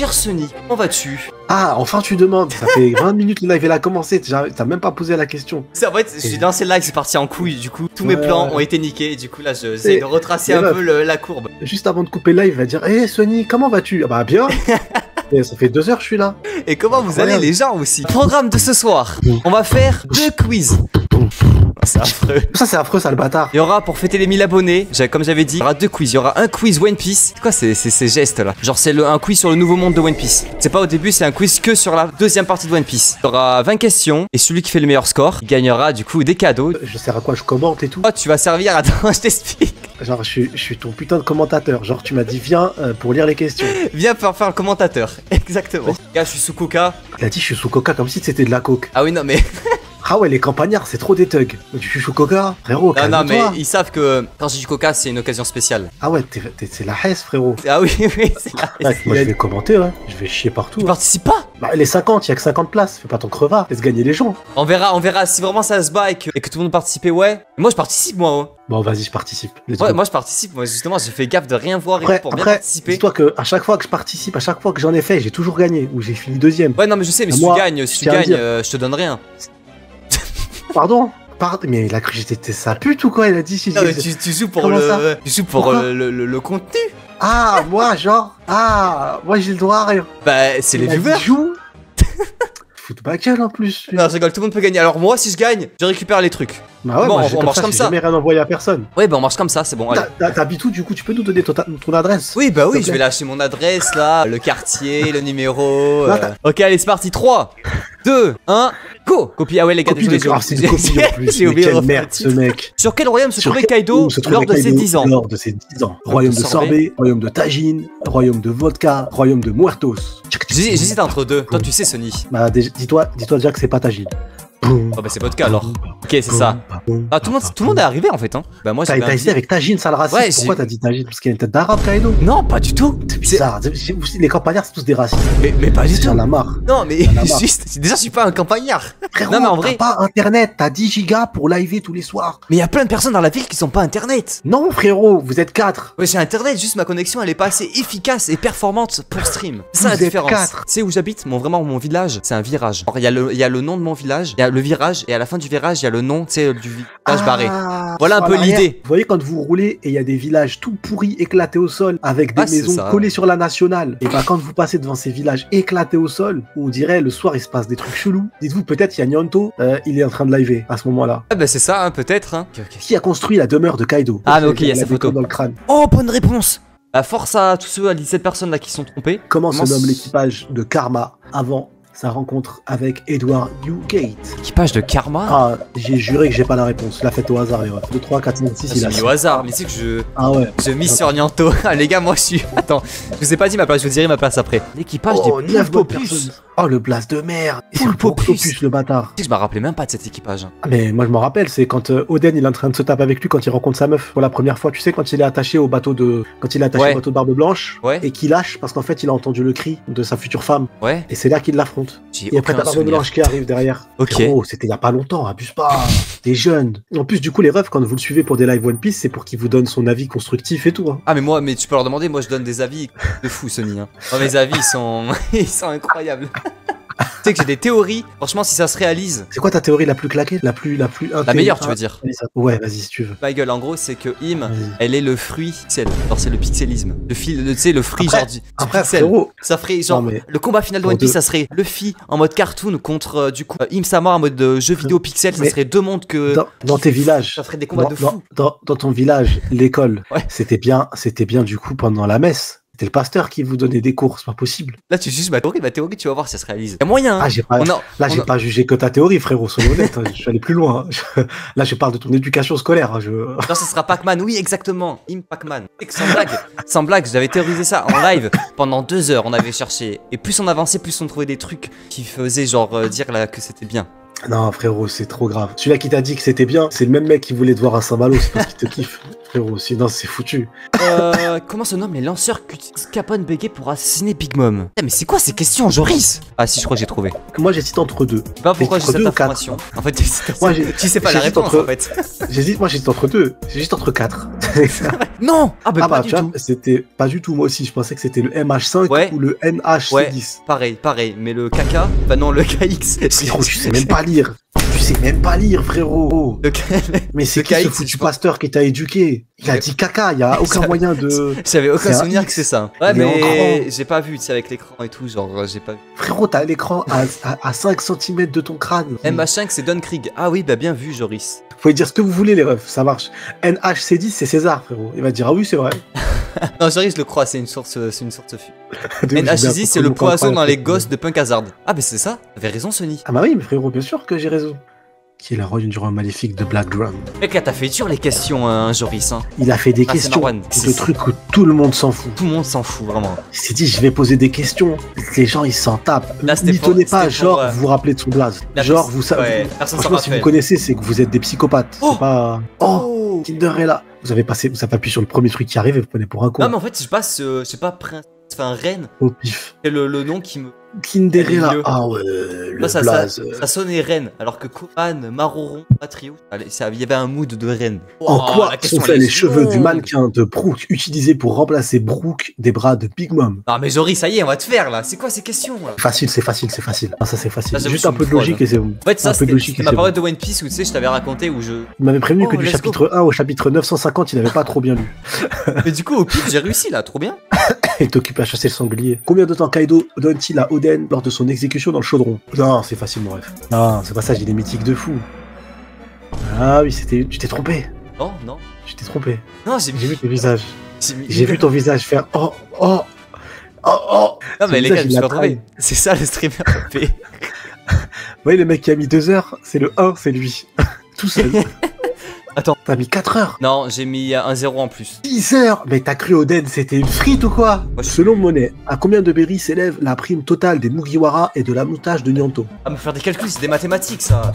cher Sony, comment vas-tu? Ah, enfin tu demandes. Ça fait 20 minutes le live elle a commencé. T'as même pas posé la question. C'est en fait, j'ai lancé le live, c'est parti en couille. Du coup, tous mes plans ont été niqués. Et du coup, là, j'essaie de retracer un peu la courbe. Juste avant de couper le live, il va dire hey, Sony, comment vas-tu? Ah bah bien. Et ça fait 2 heures que je suis là. Et comment vous allez les gens aussi? Programme de ce soir, on va faire 2 quiz. C'est affreux. Ça c'est affreux ça le bâtard. Il y aura pour fêter les 1000 abonnés, comme j'avais dit, il y aura 2 quiz. Il y aura un quiz One Piece. C'est quoi ces gestes là? Genre c'est un quiz sur le nouveau monde de One Piece. C'est pas au début, c'est un quiz que sur la deuxième partie de One Piece. Il y aura 20 questions et celui qui fait le meilleur score, il gagnera du coup des cadeaux. Je sers à quoi? Je commente et tout. Oh tu vas servir, attends je t'explique. Genre je suis ton putain de commentateur. Genre tu m'as dit viens pour lire les questions. Viens faire le commentateur. Exactement. Gars je suis sous coca. Il a dit je suis sous coca comme si c'était de la coke. Ah oui non mais... Ah ouais, les campagnards, c'est trop des thugs. Tu suis sous coca, frérot. Non, mais ils savent que quand j'ai du coca, c'est une occasion spéciale. Ah ouais, c'est la Hesse, frérot. Ah oui, c'est la Hesse. Moi, je vais commenter, ouais. Je vais chier partout. Tu participes pas? Bah, les 50, il y a que 50 places. Fais pas ton crevard. Laisse gagner les gens. On verra si vraiment ça se bat et que tout le monde participe, ouais. Moi, je participe, moi. Ouais. Bon, vas-y, je participe. Ouais, moi, je participe. Moi, justement, j'ai fait gaffe de rien voir pour bien participer. Dis-toi que à chaque fois que je participe, à chaque fois que j'en ai fait, j'ai toujours gagné ou j'ai fini deuxième. Ouais, non, mais je sais, mais si tu gagnes, je te donne rien. Pardon, mais il a cru que j'étais sa pute ou quoi? Il a dit si. Non, mais tu joues pour le contenu. Ah, moi, genre. Ah, moi j'ai le droit à rien. Bah, c'est les viewers. Joue. Fout ma gueule en plus. Non, je rigole, tout le monde peut gagner. Alors, moi, si je gagne, je récupère les trucs. Bah ouais, bon, on marche comme ça. J'ai jamais rien envoyé à personne. Ouais, bah on marche comme ça, c'est bon. T'habites où du coup? Tu peux nous donner ton adresse? Oui, bah oui, je vais lâcher mon adresse là, le quartier, le numéro. Ok, allez, c'est parti. 3, 2, 1, go! Copie, ah ouais, les gars, désolé, c'est une copie en plus. J'ai oublié de refaire merde, ce mec. Sur quel royaume se trouvait Kaido lors de ses 10 ans? Lors de ses 10 ans. Royaume de Sorbet, royaume de Tajin, royaume de Vodka, royaume de Muertos. J'hésite entre deux. Toi, tu sais, Sony. Bah, dis-toi déjà que c'est pas Tajin. Oh bah c'est vodka alors. Ok c'est ça. Ah tout le monde est arrivé en fait hein. Bah moi t'as dit avec Tajin, sale raciste. Ouais, pourquoi t'as dit Tajin? Parce qu'il y a une tête d'arabe Kaido. Non pas du tout. C'est bizarre. Les campagnards c'est tous des racistes. Mais pas du tout. J'en ai marre. Non mais juste, déjà je suis pas un campagnard. Frérot, non mais en vrai. T'as pas internet, t'as 10 gigas pour liver tous les soirs. Mais il y a plein de personnes dans la ville qui sont pas internet. Non frérot, vous êtes 4. Ouais j'ai internet, juste ma connexion elle est pas assez efficace et performante pour stream. C'est ça la différence. Tu sais où j'habite? Mon village, c'est un virage. Il y a le nom de mon village, il y a le virage et à la fin du virage, il y a le nom, tu sais, du village barré. Voilà un peu l'idée. Vous voyez quand vous roulez et il y a des villages tout pourris, éclatés au sol, avec des maisons collées sur la nationale. Et bah quand vous passez devant ces villages éclatés au sol, on dirait le soir il se passe des trucs chelous. Dites-vous peut-être il y a Nyanto, il est en train de liver à ce moment-là. Ah bah c'est ça, hein, peut-être. Hein. Qui a construit la demeure de Kaido? Ah mais ok, il y a sa photo. Dans le crâne. Oh bonne réponse. Bah force à tous ceux, à 17 personnes là qui sont trompés. Comment se nomme l'équipage de Karma avant sa rencontre avec Edward Newgate? Équipage de Karma? Ah, j'ai juré que j'ai pas la réponse. Je l'ai faite au hasard, les refs. 2, 3, 4, 5, 6, il a mis au hasard, mais c'est que je. Ah ouais. Je mise sur Nyanto. Ah, les gars, moi je suis. Attends, je vous ai pas dit ma place, je vous dirai ma place après. L'équipage des Pulpopus. Oh, le blast de mer. Pulpopus, le bâtard. Je me rappelais même pas de cet équipage. Ah, mais moi je m'en rappelle, c'est quand Oden il est en train de se taper avec lui quand il rencontre sa meuf pour la première fois. Tu sais, quand il est attaché au bateau de. Quand il est attaché au bateau de Barbe Blanche. Ouais. Et qu'il lâche parce qu'en fait il a entendu le cri de sa future femme. Ouais. Et c'est là qu'il l'affronte. Et après t'as Barbe Blanche qui arrive derrière. Ok. Oh, c'était il y a pas longtemps, abuse pas. T'es jeune. En plus, du coup, les refs, quand vous le suivez pour des live One Piece, c'est pour qu'il vous donne son avis constructif et tout. Hein. Ah, mais tu peux leur demander, moi je donne des avis de fou, Sony. Hein. Oh, mes avis ils sont incroyables. Tu sais que j'ai des théories, franchement si ça se réalise. C'est quoi ta théorie la plus claquée? La meilleure tu veux dire? Ouais vas-y si tu veux. Ma gueule, en gros c'est que elle est le fruit pixel. Alors c'est le pixelisme. Tu sais le fruit genre du pixel. Frérot. Ça ferait genre le combat final de One Piece ça serait Luffy en mode cartoon contre du coup Im-sama en mode jeu vidéo pixel. Ça serait deux mondes que... Dans tes villages. Ça ferait des combats de fou. Dans ton village, l'école, c'était bien du coup pendant la messe. C'était le pasteur qui vous donnait des cours, c'est pas possible. Là, tu juges ma théorie, tu vas voir si ça se réalise. Il y a moyen. Hein. Ah, j'ai pas jugé que ta théorie, frérot, sois honnête. Je suis allé plus loin. Hein. Là, je parle de ton éducation scolaire. Hein. Non, ça sera Pac-Man, oui, exactement. Pac-Man. Sans blague, j'avais théorisé ça en live pendant 2 heures. On avait cherché. Et plus on avançait, plus on trouvait des trucs qui faisaient genre dire là que c'était bien. Non, frérot, c'est trop grave. Celui-là qui t'a dit que c'était bien, c'est le même mec qui voulait te voir à Saint-Malo, c'est parce qu'il te kiffe. Frérot, sinon c'est foutu. Comment se nomment les lanceurs qu'utilise Capone Béguet pour assassiner Big Mom? Mais c'est quoi ces questions, Joris? Ah si, je crois que j'ai trouvé. Moi j'hésite entre deux. Je sais pas pourquoi j'ai cette information. En fait, tu sais pas la réponse en fait. J'hésite entre deux. J'hésite entre 4. Non. Ah bah pas du tout. C'était pas du tout, moi aussi. Je pensais que c'était le MH5 ou le NHC10. Ouais, pareil. Mais le KK, bah non, le KX. Frérot, tu sais même pas lire. Tu sais même pas lire, frérot. Mais c'est qui ce foutu pasteur qui t'a éduqué? Il a dit caca, il y a aucun moyen de... J'avais aucun souvenir que c'est ça. Ouais, mais j'ai pas vu, tu sais, avec l'écran et tout, genre, j'ai pas vu. Frérot, t'as l'écran à 5 cm de ton crâne. MH5, c'est Dunkrieg. Ah oui, bah bien vu, Joris. Vous pouvez dire ce que vous voulez, les refs, ça marche. NHC10, c'est César, frérot. Il va dire, ah oui, c'est vrai. Non, Joris le croit, c'est une source NHC10, c'est le poison dans les gosses de Punk Hazard. Ah, bah c'est ça. T'avais raison, Sony. Ah bah oui, mais frérot, bien sûr que j'ai raison. Qui est la royaume du roi maléfique de Black Drum. Mec, là, t'as fait dur les questions, Joris. Hein. Il a fait des questions. C'est le truc où tout le monde s'en fout. Tout le monde s'en fout, vraiment. Il s'est dit, je vais poser des questions. Les gens, ils s'en tapent. N'y tenez pas, genre, vous vous rappelez de son blaze. Genre, vous savez. Franchement, si vous connaissez, c'est que vous êtes des psychopathes. C'est pas. Oh, Cinderella. Vous avez appuyé sur le premier truc qui arrive et vous prenez pour un con. Non, mais en fait, je passe, je sais pas, prince. Enfin, reine. Au pif. C'est le nom qui me. Cinderella. Ah ouais, le blaze. Ça sonnait reine, alors que Coman, Maroron, Patrio, il y avait un mood de reine. En quoi sont faits les cheveux du mannequin de Brooke utilisés pour remplacer Brooke des bras de Big Mom? Non mais Joris, ça y est, on va te faire là. C'est quoi ces questions là? C'est facile. Ah, ça c'est facile. Juste un peu de logique et c'est bon. En fait, ça c'était ma parole de One Piece où tu sais, je t'avais raconté où je. Il m'avait prévenu que du chapitre 1 au chapitre 950, il avait pas trop bien lu. Mais du coup, au pif, j'ai réussi là, trop bien. Il t'occupe à chasser le sanglier. Combien de temps Kaido donne-t-il à Oden lors de son exécution dans le chaudron? Non, c'est facile, mon ref. Non, c'est pas ça, il est mythique de fou. Ah oui, tu t'es trompé. Non. Tu t'es trompé. Non, j'ai vu ton visage. J'ai vu ton visage faire oh. Non, mais les gars, je me suis retrouvé. C'est ça le streamer fait. Oui, le mec qui a mis 2 heures, c'est le 1, c'est lui. Tout seul. Attends. T'as mis 4 heures? Non, j'ai mis un 0 en plus. 10 heures? Mais t'as cru Oden, c'était une frite ou quoi? Selon Monet, à combien de berries s'élève la prime totale des Mugiwara et de la montage de Nyanto? Ah, me faire des calculs, c'est des mathématiques ça.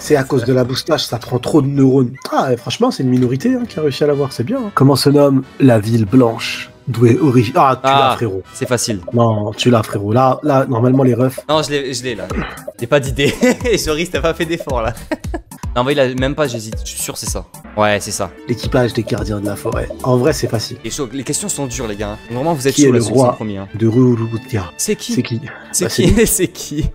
C'est à cause de la boostage, ça prend trop de neurones. Ah, franchement, c'est une minorité qui a réussi à l'avoir, c'est bien. Comment se nomme la ville blanche? Doué origine. Ah, tu l'as, frérot. C'est facile. Non, tu l'as, frérot. Là, normalement, les refs. Non, je l'ai là. J'ai pas d'idée. Joris, t'as pas fait d'effort là. Non, mais il a même pas, j'hésite. Je suis sûr, c'est ça. Ouais, c'est ça. L'équipage des gardiens de la forêt. En vrai, c'est facile. Les questions sont dures, les gars. Vraiment, vous êtes qui chaud est le roi de Rurutia? C'est qui? C'est qui?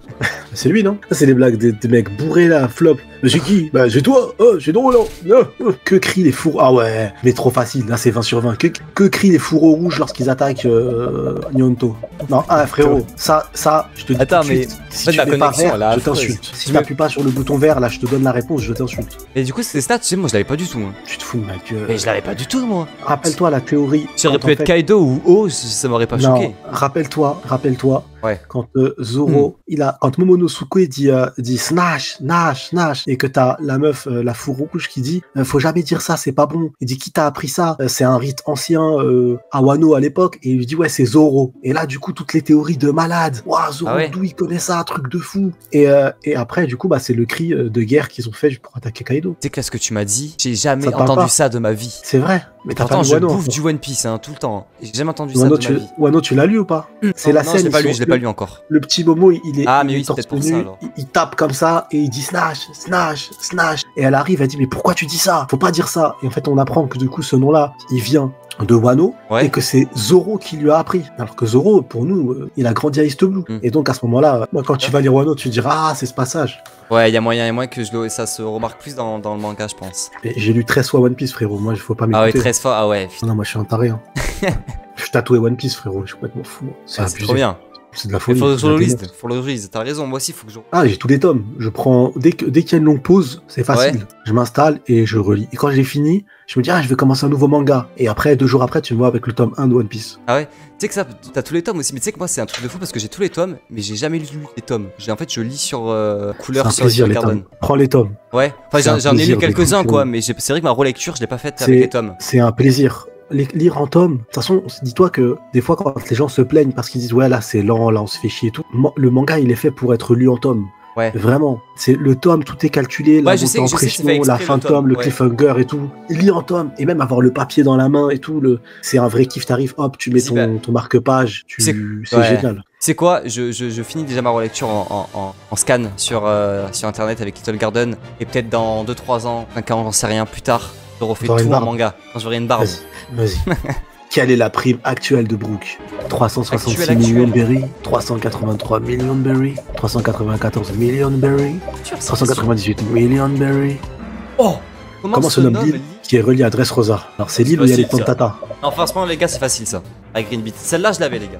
C'est lui, non? Ça, c'est des blagues des mecs bourrés là, flop. Mais c'est qui? Bah, c'est toi. Oh, c'est drôle, hein. Que crient les fourreaux? Ah ouais, mais trop facile. Là, c'est 20 sur 20. Que crient les fourreaux rouges lorsqu'ils attaquent Nyonto? Non, frérot, ça, je te dis. Attends, mais si tu n'appuies pas vert, je t'insulte. Si tu n'appuies pas sur le bouton vert, là, je te donne la réponse, je t'insulte. Et du coup, ces stats, tu sais, moi, je l'avais pas du tout. Tu te fous, mec. Mais je l'avais pas du tout, moi. Rappelle-toi la théorie. Ça aurait pu être Kaido ou O, ça m'aurait pas choqué. Rappelle-toi. Ouais. Quand Zoro, quand Momonosuke dit Snash, et que t'as la meuf, la fourreau rouge qui dit faut jamais dire ça, c'est pas bon. Il dit qui t'a appris ça? C'est un rite ancien à Wano à l'époque. Et il lui dit ouais, c'est Zoro. Et là, du coup, toutes les théories de malade. Waouh, Zoro, d'où il connaît ça, un truc de fou. Et après, du coup, bah, c'est le cri de guerre qu'ils ont fait pour attaquer Kaido. Tu sais que là, ce que tu m'as dit, j'ai jamais entendu ça de ma vie. C'est vrai. Mais pourtant, je bouffe du One Piece tout le temps. J'ai jamais entendu ça de ma vie. Wano, tu l'as lu ou pas? C'est la scène. Je l'ai pas lu encore. Le petit Momo, il est. Ah, mais oui, c'est peut-être pour ça alors. Il tape comme ça et il dit Snash. Et elle arrive, elle dit mais pourquoi tu dis ça? Faut pas dire ça. Et en fait, on apprend que du coup, ce nom-là, il vient de Wano et que c'est Zoro qui lui a appris. Alors que Zoro, pour nous, il a grandi à East Blue. Et donc à ce moment-là, moi, quand tu vas lire Wano, tu diras ah, c'est ce passage. Ouais, il y a moyen que ça se remarque plus dans le manga, je pense. J'ai lu 13 fois One Piece, frérot. Moi, il faut pas m'écouter. Ah ouais, 13 fois, ah ouais. Non, moi, je suis un taré. Je suis tatoué One Piece, frérot. Je suis complètement fou. C'est trop bien. C'est de la folie. Faut le lise. T'as raison, moi aussi, faut que je. Ah, j'ai tous les tomes. Je prends dès qu'il y a une longue pause, c'est facile. Ouais. Je m'installe et je relis. Et quand j'ai fini, je me dis je vais commencer un nouveau manga. Et après, 2 jours après, tu me vois avec le tome 1 de One Piece. Ah ouais. Tu sais que ça, t'as tous les tomes aussi. Mais tu sais que moi, c'est un truc de fou parce que j'ai tous les tomes, mais j'ai jamais lu les tomes. En fait, je lis sur couleur sur les tomes. Prends les tomes. Ouais. Enfin, j'en ai lu quelques-uns quoi, mais c'est vrai que ma relecture, je l'ai pas faite avec les tomes. C'est un plaisir. lire en tome. De toute façon, dis-toi que des fois, quand les gens se plaignent parce qu'ils disent ouais, là c'est lent, là on se fait chier et tout, le manga il est fait pour être lu en tome. Ouais. Vraiment, c'est le tome, tout est calculé, la montée en pression, la fin de tome, le cliffhanger et tout. Lis en tome, et même avoir le papier dans la main et tout, c'est un vrai kiff. T'arrives, hop, tu mets ton marque-page, c'est génial. C'est quoi, je finis déjà ma relecture en scan sur internet avec Little Garden, et peut-être dans 2-3 ans, 5 ans, j'en sais rien, plus tard, je refais tout en manga, quand j'aurai une barbe. Vas-y. Quelle est la prime actuelle de Brook? 366 millions de berry, 383 millions de berry, 394 millions de berry, 398 millions de berry. Oh! Comment se nomme l'île qui est reliée à Dressrosa? Alors c'est l'île où il y a les Tantata. Non, franchement les gars, c'est facile ça, avec Green Beat. Celle-là je l'avais les gars.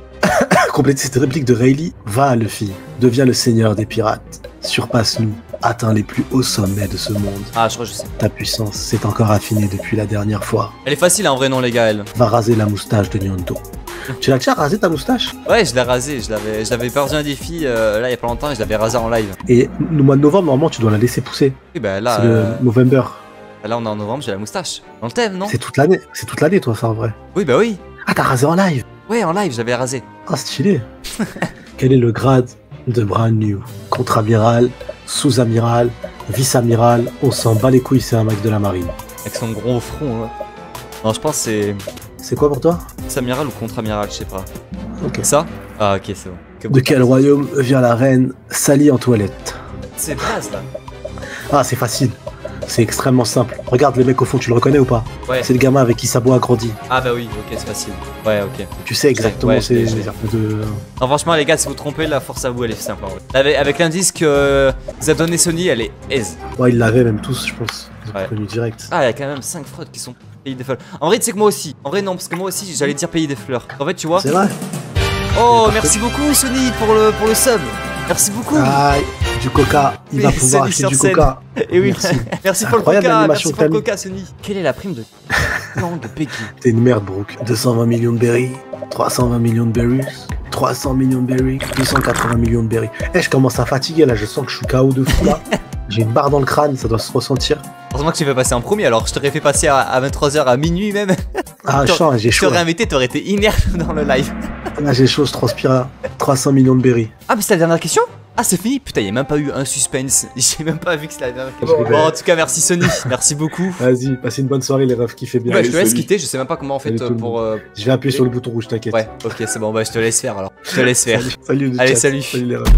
Complétez cette réplique de Rayleigh. Va Luffy, deviens le seigneur des pirates, surpasse-nous, atteins les plus hauts sommets de ce monde. Ah je crois que je sais. Ta puissance s'est encore affinée depuis la dernière fois. Elle est facile en vrai non les gars elle. Va raser la moustache de Nyanto. Tu l'as déjà rasé ta moustache? Ouais, je l'ai rasé, je l'avais perdu un défi là il y a pas longtemps et je l'avais rasé en live. Et le mois de novembre, normalement, tu dois la laisser pousser. Oui, bah là. C'est le November. Là, on est en novembre, j'ai la moustache. Dans le thème, non? C'est toute l'année, toi, ça en vrai. Oui, bah oui. Ah, t'as rasé en live? Ouais, en live, j'avais rasé. Ah, stylé. Quel est le grade de Brand New? Contre-amiral, sous-amiral, vice-amiral, on s'en bat les couilles, c'est un mec de la marine. Avec son gros front, ouais. Non, je pense que c'est. C'est quoi pour toi? Vice-amiral ou contre-amiral, je sais pas. Ok. Ça? Ah, ok, c'est bon. De quel royaume vient la reine Sally en toilette? C'est base là. Ah, c'est facile. C'est extrêmement simple. Regarde le mec au fond, tu le reconnais ou pas? Ouais. C'est le gamin avec qui Sabo a grandi. Ah bah oui, ok, c'est facile. Ouais, ok. Tu sais exactement, ouais, c'est de... Non, franchement, les gars, si vous trompez, la force à vous, elle est simple. Avec l'indice que vous a donné Sony, elle est aise. Ouais, ils l'avaient même tous, je pense. Ils ont reconnu direct. Ah, il y a quand même 5 fraudes qui sont Pays des Fleurs. En vrai, tu sais que moi aussi. En vrai, non, parce que moi aussi, j'allais dire Pays des Fleurs. En fait, tu vois. C'est vrai. Oh, merci beaucoup, Sony, pour le sub. Merci beaucoup. Ah, du coca, il va pouvoir acheter du coca. Et oui, merci pour le coca, merci pour le coca, Sony. Quelle est la prime de non, de Peggy? T'es une merde, Brook. 220 millions de berries, 320 millions de berries, 300 millions de berries, 280 millions de berries. Eh, je commence à fatiguer là, je sens que je suis KO de fou là. J'ai une barre dans le crâne, ça doit se ressentir. Heureusement que tu fais passer en premier, alors je t'aurais fait passer à 23h à minuit même. Ah, j'ai chaud. Je t'aurais invité, t'aurais été inerte dans le live. Là, j'ai chaud, je transpire là. 300 millions de berries. Ah, mais c'est la dernière question? Ah, c'est fini? Putain, il n'y a même pas eu un suspense. J'ai même pas vu que c'était la dernière question. Bon, en tout cas, merci Sony. Merci beaucoup. Vas-y, passez une bonne soirée, les refs, qui fait bien. Ouais, je te laisse quitter. Je sais même pas comment on fait pour. Je vais appuyer sur le bouton rouge, t'inquiète. Ouais, ok, c'est bon. Bah, je te laisse faire alors. Je te laisse faire. Salut, allez, salut. Salut les refs.